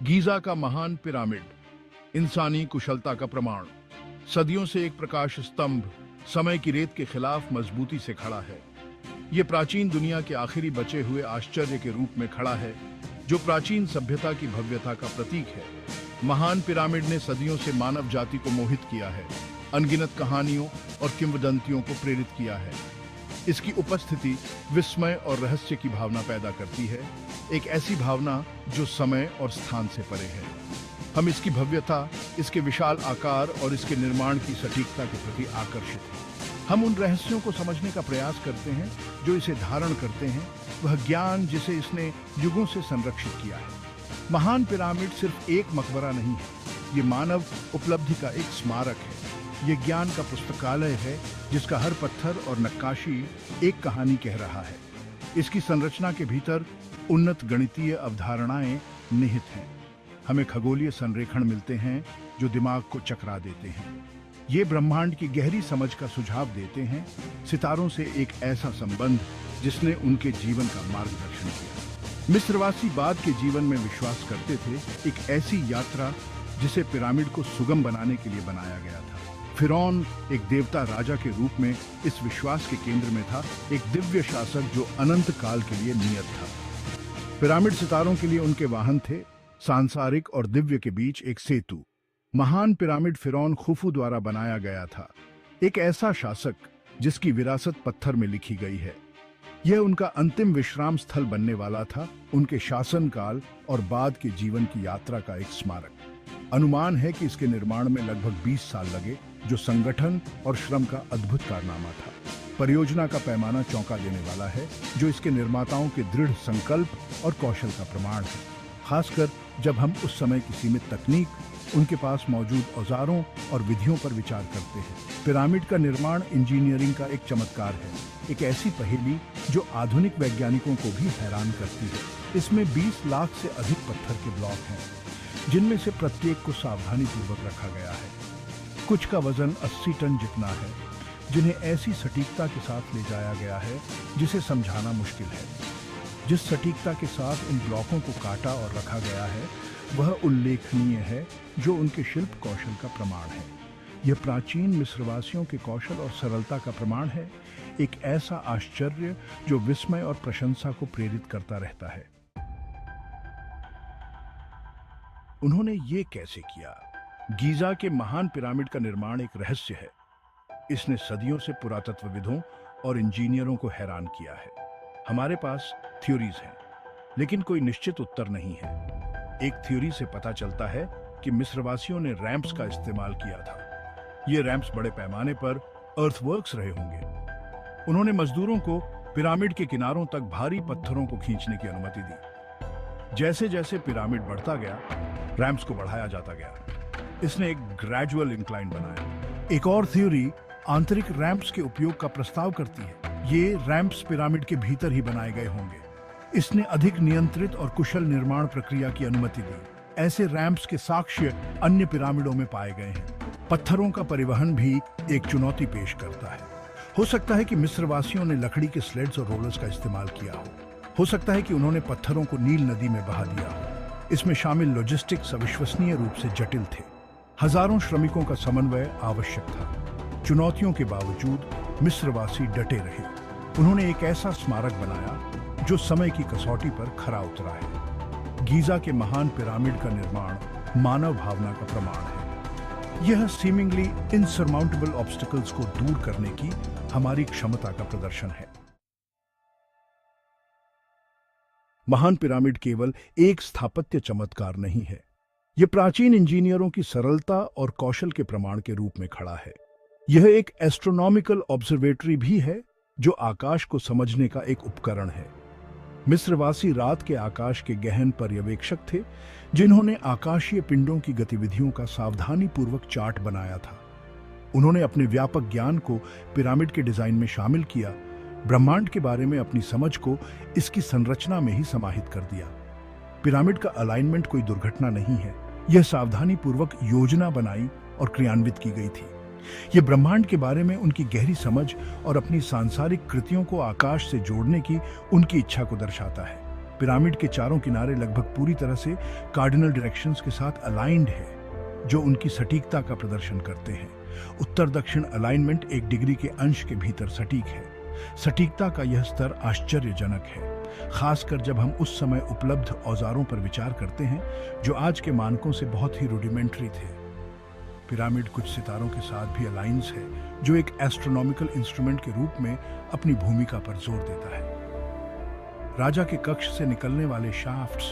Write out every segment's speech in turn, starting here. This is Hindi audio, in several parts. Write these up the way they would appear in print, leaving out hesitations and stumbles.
गीजा का महान पिरामिड, इंसानी कुशलता का प्रमाण। सदियों से एक प्रकाश स्तंभ समय की रेत के खिलाफ मजबूती से खड़ा है। ये प्राचीन दुनिया के आखिरी बचे हुए आश्चर्य के रूप में खड़ा है, जो प्राचीन सभ्यता की भव्यता का प्रतीक है। महान पिरामिड ने सदियों से मानव जाति को मोहित किया है, अनगिनत कहानियों और किंवदंतियों को प्रेरित किया है। इसकी उपस्थिति विस्मय और रहस्य की भावना पैदा करती है, एक ऐसी भावना जो समय और स्थान से परे है। हम इसकी भव्यता, इसके विशाल आकार और इसके निर्माण की सटीकता के प्रति आकर्षित हैं। हम उन रहस्यों को समझने का प्रयास करते हैं जो इसे धारण करते हैं, वह ज्ञान जिसे इसने युगों से संरक्षित किया है। महान पिरामिड सिर्फ एक मकबरा नहीं है, ये मानव उपलब्धि का एक स्मारक है। ये ज्ञान का पुस्तकालय है जिसका हर पत्थर और नक्काशी एक कहानी कह रहा है। इसकी संरचना के भीतर उन्नत गणितीय अवधारणाएं निहित हैं। हमें खगोलीय संरेखण मिलते हैं जो दिमाग को चकरा देते हैं। ये ब्रह्मांड की गहरी समझ का सुझाव देते हैं, सितारों से एक ऐसा संबंध जिसने उनके जीवन का मार्गदर्शन किया। मिस्रवासी बाद के जीवन में विश्वास करते थे, एक ऐसी यात्रा जिसे पिरामिड को सुगम बनाने के लिए बनाया गया था। फिरौन एक देवता राजा के रूप में इस विश्वास के केंद्र में था, एक दिव्य शासक जो अनंत काल के लिए नियत था। पिरामिड सितारों के लिए उनके वाहन थे, सांसारिक और दिव्य के बीच एक सेतु। महान पिरामिड फिरौन खुफू द्वारा बनाया गया था, एक ऐसा शासक जिसकी विरासत पत्थर में लिखी गई है। यह उनका अंतिम विश्राम स्थल बनने वाला था, उनके शासनकाल और बाद के जीवन की यात्रा का एक स्मारक। अनुमान है कि इसके निर्माण में लगभग 20 साल लगे, जो संगठन और श्रम का अद्भुत कारनामा था। परियोजना का पैमाना चौंका देने वाला है, जो इसके निर्माताओं के दृढ़ संकल्प और कौशल का प्रमाण है। खासकर जब हम उस समय की सीमित तकनीक, उनके पास मौजूद औजारों और विधियों पर विचार करते हैं। पिरामिड का निर्माण इंजीनियरिंग का एक चमत्कार है, एक ऐसी पहेली जो आधुनिक वैज्ञानिकों को भी हैरान करती है। इसमें 20 लाख से अधिक पत्थर के ब्लॉक हैं, जिनमें से प्रत्येक को सावधानीपूर्वक रखा गया है। कुछ का वजन 80 टन जितना है, जिन्हें ऐसी सटीकता के साथ ले जाया गया है जिसे समझाना मुश्किल है। जिस सटीकता के साथ इन ब्लॉकों को काटा और रखा गया है वह उल्लेखनीय है, जो उनके शिल्प कौशल का प्रमाण है। यह प्राचीन मिस्रवासियों के कौशल और सरलता का प्रमाण है, एक ऐसा आश्चर्य जो विस्मय और प्रशंसा को प्रेरित करता रहता है। उन्होंने ये कैसे किया? गीजा के महान पिरामिड का निर्माण एक रहस्य है। इसने सदियों से पुरातत्वविदों और इंजीनियरों को हैरान किया है। हमारे पास थ्योरीज हैं, लेकिन कोई निश्चित उत्तर नहीं है। एक थ्योरी से पता चलता है कि मिस्रवासियों ने रैंप्स का इस्तेमाल किया था। ये रैंप्स बड़े पैमाने पर अर्थवर्क्स रहे होंगे। उन्होंने मजदूरों को पिरामिड के किनारों तक भारी पत्थरों को खींचने की अनुमति दी। जैसे जैसे पिरामिड बढ़ता गया, रैंप्स को बढ़ाया जाता गया। इसने एक ग्रेजुअल इंक्लाइन बनाया। एक और थ्योरी आंतरिक रैंप्स के उपयोग का प्रस्ताव करती है। ये रैंप्स पिरामिड के भीतर ही बनाए गए होंगे। इसने अधिक नियंत्रित और कुशल निर्माण प्रक्रिया की अनुमति दी। ऐसे रैंप्स के साक्ष्य अन्य पिरामिडों में पाए गए हैं। पत्थरों का परिवहन भी एक चुनौती पेश करता है। हो सकता है कि मिस्रवासियों ने लकड़ी के स्लेड्स और रोलर्स का इस्तेमाल किया हो सकता है कि उन्होंने पत्थरों को नील नदी में बहा दिया हो। इसमें शामिल लॉजिस्टिक्स अविश्वसनीय रूप से जटिल थे। हजारों श्रमिकों का समन्वय आवश्यक था। चुनौतियों के बावजूद मिस्रवासी डटे रहे। उन्होंने एक ऐसा स्मारक बनाया जो समय की कसौटी पर खरा उतरा है। गीजा के महान पिरामिड का निर्माण मानव भावना का प्रमाण है। यह सीमिंगली इनसरमाउंटेबल ऑब्स्टिकल्स को दूर करने की हमारी क्षमता का प्रदर्शन है। महान पिरामिड केवल एक स्थापत्य चमत्कार नहीं है, यह प्राचीन इंजीनियरों की सरलता और कौशल के प्रमाण के रूप में खड़ा है। यह एक एस्ट्रोनॉमिकल ऑब्जर्वेटरी भी है, जो आकाश को समझने का एक उपकरण है। मिस्रवासी रात के आकाश के गहन पर्यवेक्षक थे, जिन्होंने आकाशीय पिंडों की गतिविधियों का सावधानीपूर्वक चार्ट बनाया था। उन्होंने अपने व्यापक ज्ञान को पिरामिड के डिजाइन में शामिल किया, ब्रह्मांड के बारे में अपनी समझ को इसकी संरचना में ही समाहित कर दिया। पिरामिड का अलाइनमेंट कोई दुर्घटना नहीं है, यह सावधानीपूर्वक योजना बनाई और क्रियान्वित की गई थी। यह ब्रह्मांड के बारे में उनकी गहरी समझ और अपनी सांसारिक कृतियों को आकाश से जोड़ने की उनकी इच्छा को दर्शाता है। पिरामिड के चारों किनारे लगभग पूरी तरह से कार्डिनल डायरेक्शंस के साथ अलाइंड है, जो उनकी सटीकता का प्रदर्शन करते हैं। उत्तर दक्षिण अलाइनमेंट 1 डिग्री के अंश के भीतर सटीक है। सटीकता का यह स्तर आश्चर्यजनक है, खासकर जब हम उस समय उपलब्ध औजारों पर विचार करते हैं जो आज के मानकों से बहुत ही रूडिमेंट्री थे। पिरामिड कुछ सितारों के साथ भी अलाइंस है, जो एक एस्ट्रोनॉमिकल इंस्ट्रूमेंट के रूप में अपनी भूमिका पर जोर देता है। राजा के कक्ष से निकलने वाले शाफ्ट्स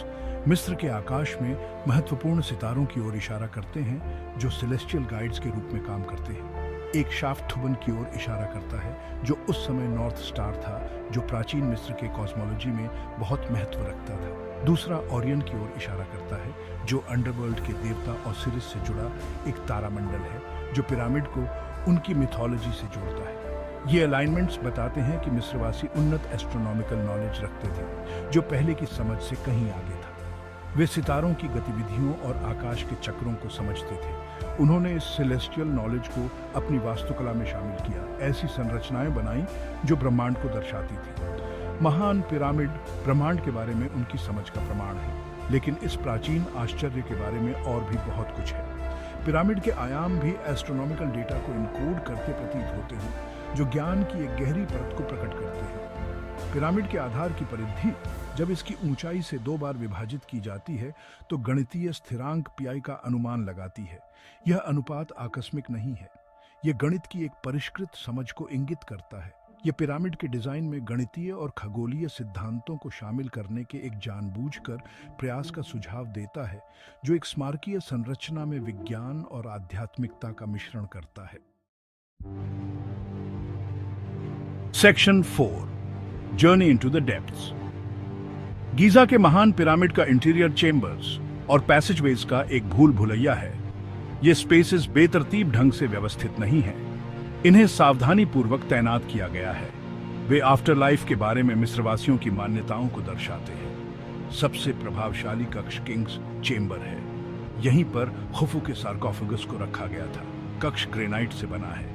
मिस्र के आकाश में महत्वपूर्ण सितारों की ओर इशारा करते हैं, जो सेलेस्टियल गाइड्स के रूप में काम करते हैं। एक शाफ्ट थुबन की ओर इशारा करता है, जो उस समय नॉर्थ स्टार था, जो प्राचीन मिस्र के कॉस्मोलॉजी में बहुत महत्व रखता था। दूसरा ओरियन की ओर इशारा करता है, जो अंडरवर्ल्ड के देवता ओसिरिस से जुड़ा एक तारामंडल है, जो पिरामिड को उनकी मिथोलॉजी से जोड़ता है। ये अलाइनमेंट्स बताते हैं कि मिस्रवासी उन्नत एस्ट्रोनॉमिकल नॉलेज रखते थे, जो पहले की समझ से कहीं आगे था। वे सितारों की गतिविधियों और आकाश के चक्रों को समझते थे। उन्होंने इस सेलेस्टियल नॉलेज को अपनी वास्तुकला में शामिल किया, ऐसी संरचनाएं बनाई जो ब्रह्मांड को दर्शाती थी। महान पिरामिड ब्रह्मांड के बारे में उनकी समझ का प्रमाण है, लेकिन इस प्राचीन आश्चर्य के बारे में और भी बहुत कुछ है। पिरामिड के आयाम भी एस्ट्रोनॉमिकल डेटा को इनकोड करते प्रतीत होते हैं, जो ज्ञान की एक गहरी परत को प्रकट करते हैं। पिरामिड के आधार की परिधि जब इसकी ऊंचाई से 2 बार विभाजित की जाती है, तो गणितीय स्थिरांक पाई का अनुमान लगाती है। यह अनुपात आकस्मिक नहीं है, यह गणित की एक परिष्कृत समझ को इंगित करता है। यह पिरामिड के डिजाइन में गणितीय और खगोलीय सिद्धांतों को शामिल करने के एक जानबूझकर प्रयास का सुझाव देता है, जो एक स्मारकीय संरचना में विज्ञान और आध्यात्मिकता का मिश्रण करता है। Section 4, journey into the depths. Giza के महान पिरामिड का इंटीरियर चेंबर्स और पैसेजवेज का एक भूल भुलैया है। ये स्पेसेस बेतरतीब ढंग से व्यवस्थित नहीं हैं। इन्हें सावधानी पूर्वक तैनात किया गया है। वे आफ्टर लाइफ के बारे में मिस्रवासियों की मान्यताओं को दर्शाते हैं। सबसे प्रभावशाली कक्ष किंग्स चेंबर है। यहीं पर खुफू के सार्कोफेगस को रखा गया था। कक्ष ग्रेनाइट से बना है।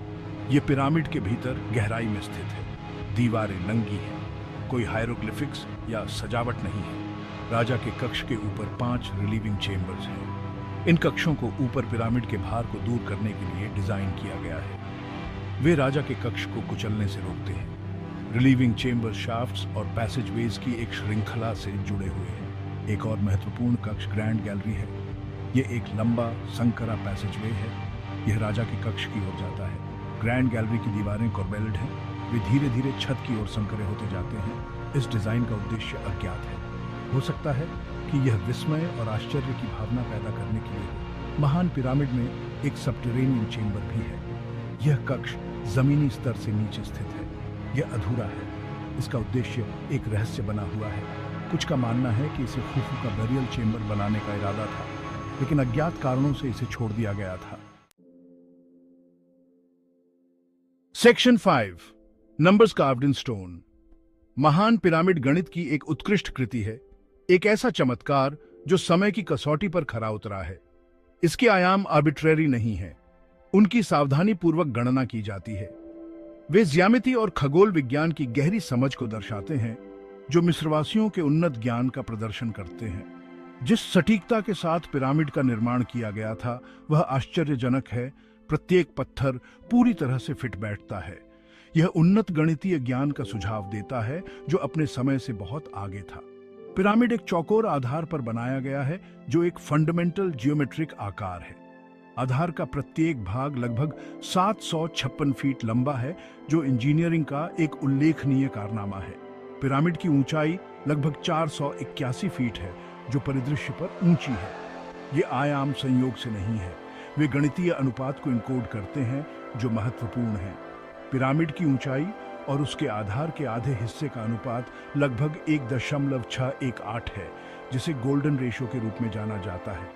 ये पिरामिड के भीतर गहराई में स्थित है। दीवारें नंगी हैं, कोई हायरोग्लिफिक्स या सजावट नहीं है। राजा के कक्ष के ऊपर 5 रिलीविंग चेंबर्स हैं। इन कक्षों को ऊपर पिरामिड के भार को दूर करने के लिए डिजाइन किया गया है। वे राजा के कक्ष को कुचलने से रोकते हैं। रिलीविंग चेंबर शाफ्ट्स और पैसेजवेज की एक श्रृंखला से जुड़े हुए हैं। एक और महत्वपूर्ण कक्ष ग्रैंड गैलरी है। यह एक लंबा संकरा पैसेजवे है। यह राजा के कक्ष की ओर जाता है। ग्रैंड गैलरी की दीवारें कॉर्बेल्ड हैं। वे धीरे धीरे छत की ओर संकरे होते जाते हैं। इस डिजाइन का उद्देश्य अज्ञात है। हो सकता है कि यह विस्मय और आश्चर्य की भावना पैदा करने के लिए हो। महान पिरामिड में एक सबटेरेनियन चेंबर भी है। यह कक्ष जमीनी स्तर से नीचे स्थित है। यह अधूरा है। इसका उद्देश्य एक रहस्य बना हुआ है। कुछ का मानना है कि इसे खुफू का बेरियल चेंबर बनाने का इरादा था, लेकिन अज्ञात कारणों से इसे छोड़ दिया गया था। Section 5, numbers carved in stone. महान पिरामिड गणित की एक उत्कृष्ट कृति है, एक ऐसा चमत्कार जो समय की कसौटी पर खरा उतरा है। इसके आयाम आर्बिट्रेरी नहीं है, उनकी सावधानी पूर्वक गणना की जाती है। वे ज्यामिति और खगोल विज्ञान की गहरी समझ को दर्शाते हैं, जो मिस्रवासियों के उन्नत ज्ञान का प्रदर्शन करते हैं। जिस सटीकता के साथ पिरामिड का निर्माण किया गया था, वह आश्चर्यजनक है। प्रत्येक पत्थर पूरी तरह से फिट बैठता है। यह उन्नत गणितीय ज्ञान का सुझाव देता है, जो अपने समय से बहुत आगे था। पिरामिड एक चौकोर आधार पर बनाया गया है, जो एक फंडामेंटल जियोमेट्रिक आकार है। आधार का प्रत्येक भाग लगभग 756 फीट लंबा है, जो इंजीनियरिंग का एक उल्लेखनीय कारनामा है। पिरामिड की ऊंचाई लगभग 481 फीट है, जो परिदृश्य पर ऊंची है। ये आयाम संयोग से नहीं है, वे गणितीय अनुपात को इनकोड करते हैं, जो महत्वपूर्ण है। पिरामिड की ऊंचाई और उसके आधार के आधे हिस्से का अनुपात लगभग 1.618 है, जिसे गोल्डन रेशियो के रूप में जाना जाता है।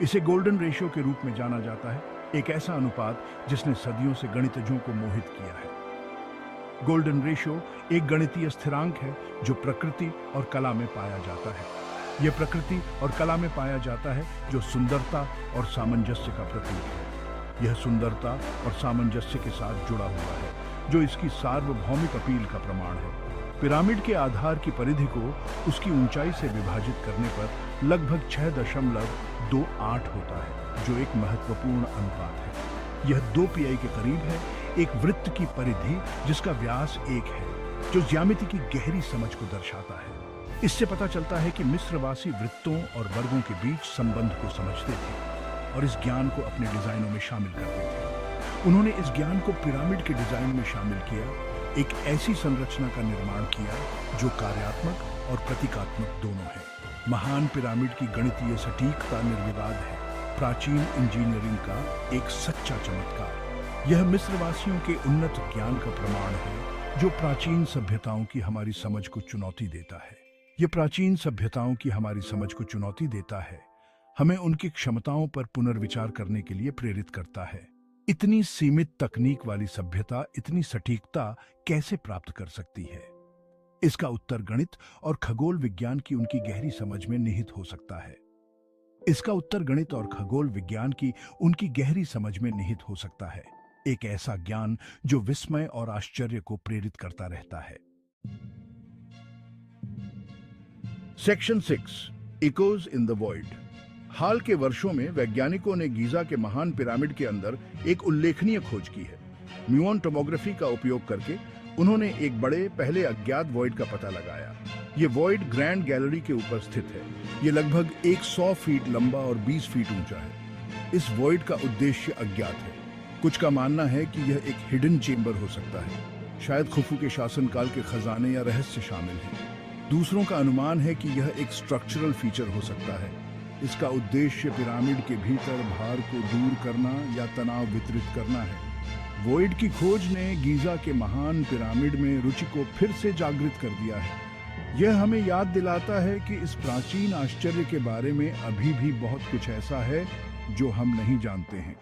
इसे गोल्डन रेशियो के रूप में जाना जाता है, एक ऐसा अनुपात जिसने सदियों से गणितज्ञों को मोहित किया है। गोल्डन रेशियो एक गणितीय स्थिरांक है, जो प्रकृति और कला में पाया जाता है। यह प्रकृति और कला में पाया जाता है, जो सुंदरता और सामंजस्य का प्रतीक है। यह सुंदरता और सामंजस्य के साथ जुड़ा हुआ है, जो इसकी सार्वभौमिक अपील का प्रमाण है। पिरामिड के आधार की परिधि को उसकी ऊंचाई से विभाजित करने पर लगभग 6.28 होता है, जो एक महत्वपूर्ण अनुपात है। यह 2 पीआई के करीब है। एक वृत्त की परिधि जिसका व्यास 1 है, जो ज्यामिति की गहरी समझ को दर्शाता है। इससे पता चलता है कि मिस्रवासी वृत्तों और वर्गों के बीच संबंध को समझते थे और इस ज्ञान को अपने डिजाइनों में शामिल करते थे। उन्होंने इस ज्ञान को पिरामिड के डिजाइन में शामिल किया, एक ऐसी संरचना का निर्माण किया जो कार्यात्मक और प्रतीकात्मक दोनों है। महान पिरामिड की गणितीय सटीकता निर्विवाद है, प्राचीन इंजीनियरिंग का एक सच्चा चमत्कार। यह मिस्रवासियों के उन्नत ज्ञान का प्रमाण है, जो प्राचीन सभ्यताओं की हमारी समझ को चुनौती देता है। यह प्राचीन सभ्यताओं की हमारी समझ को चुनौती देता है, हमें उनकी क्षमताओं पर पुनर्विचार करने के लिए प्रेरित करता है। इतनी सीमित तकनीक वाली सभ्यता इतनी सटीकता कैसे प्राप्त कर सकती है? इसका उत्तर गणित और खगोल विज्ञान की उनकी गहरी समझ में निहित हो सकता है। इसका उत्तर गणित और खगोल विज्ञान की उनकी गहरी समझ में निहित हो सकता है, एक ऐसा ज्ञान जो विस्मय और आश्चर्य को प्रेरित करता रहता है। Section 6 echoes in the void. हाल के वर्षों में वैज्ञानिकों ने गीजा के महान पिरामिड के अंदर एक उल्लेखनीय खोज की है। म्यूऑन टोमोग्राफी का उपयोग करके उन्होंने एक बड़े पहले अज्ञात वॉइड का पता लगाया। ये वॉइड ग्रैंड गैलरी के ऊपर स्थित है। ये लगभग 100 फीट लंबा और 20 फीट ऊंचा है। इस वॉइड का उद्देश्य अज्ञात है। कुछ का मानना है कि यह एक हिडन चेंबर हो सकता है, शायद खुफू के शासनकाल के खजाने या रहस्य शामिल हैं। दूसरों का अनुमान है कि यह एक स्ट्रक्चरल फीचर हो सकता है। इसका उद्देश्य पिरामिड के भीतर भार को दूर करना या तनाव वितरित करना है। वॉइड की खोज ने गीजा के महान पिरामिड में रुचि को फिर से जागृत कर दिया है। यह हमें याद दिलाता है कि इस प्राचीन आश्चर्य के बारे में अभी भी बहुत कुछ ऐसा है जो हम नहीं जानते हैं।